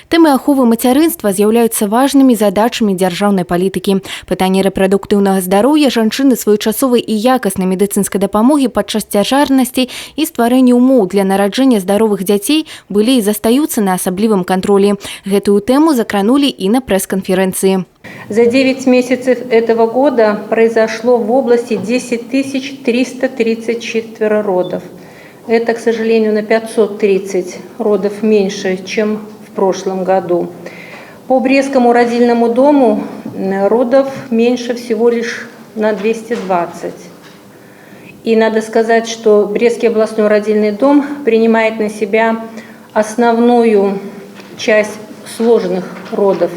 Тэмы аховы мацярынства з'яўляюцца важнымі задачамі дзяржаўнай палітыкі. Пытанне рэпрадуктыўнага здароўя жанчыны, своечасовай і якаснай медыцынскай дапамогі падчас цяжарнасцей і стварэння умоў для нараджэння здаровых дзяцей былі і застаюцца на асаблівым кантролі. Гэтую тэму закранулі і на прэс-канферэнцыі. За 9 месяцев этого года произошло в области 10 334 родов. Это, к сожалению, на 530 родов меньше, чем в прошлом году. По Брестскому родильному дому родов меньше всего лишь на 220. И надо сказать, что Брестский областной родильный дом принимает на себя основную часть сложных родов.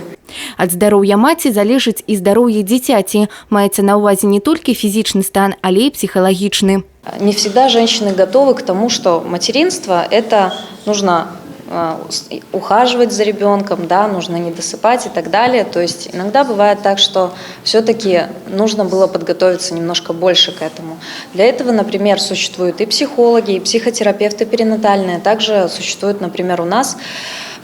Ад здароўя маці залежыць і здароўе дзіцяці. Маецца на ўвазе не толькі фізічны стан, але і псіхалагічны. Не всегда женщины готовы к тому, что материнство – это нужно ухаживать за ребенком, да, нужно не досыпать и так далее. То есть иногда бывает так, что все-таки нужно было подготовиться немножко больше к этому. Для этого, например, существуют и психологи, и психотерапевты перинатальные. Также существует, например, у нас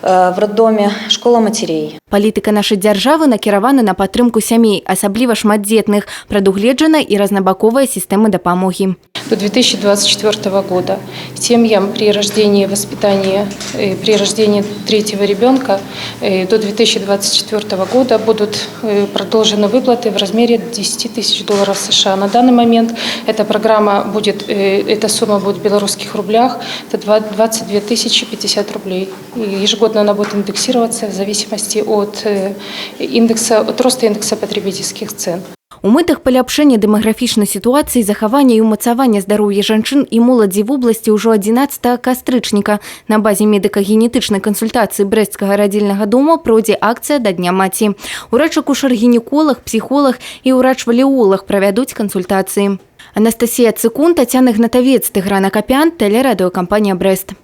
в роддоме школа матерей. Палітыка нашай дзяржавы накіравана на падтрымку сямей, асабліва шматдзетных, прадугледжана і разнабаковая сістэма дапамогі. До 2024 года семьям при рождении, воспитании, при рождении третьего ребенка до 2024 года будут продолжены выплаты в размере $10 тысяч США. На данный момент эта программа будет, эта сумма будет в белорусских рублях, это 22 050 рублей. И ежегодно она будет индексироваться в зависимости от роста индекса потребительских цен. У мэтах паляпшэння дэмаграфічнай сітуацыі, захавання і ўмацавання здароўя жанчын і моладзі в обласці ўжо 11 кастрычніка на базе медыка-генетычнай кансультацыі Брэсцкага радзільнага дома пройдзе акцыя да Дня маці. Урач-акушэр-гінеколог, псіхолог і ўрач-валеолог правядуць кансультацыі. Анастасія Цыкун, Тацяна Гнатавец, Тыгран Акапян, тэлерадыёкампанія Брэст.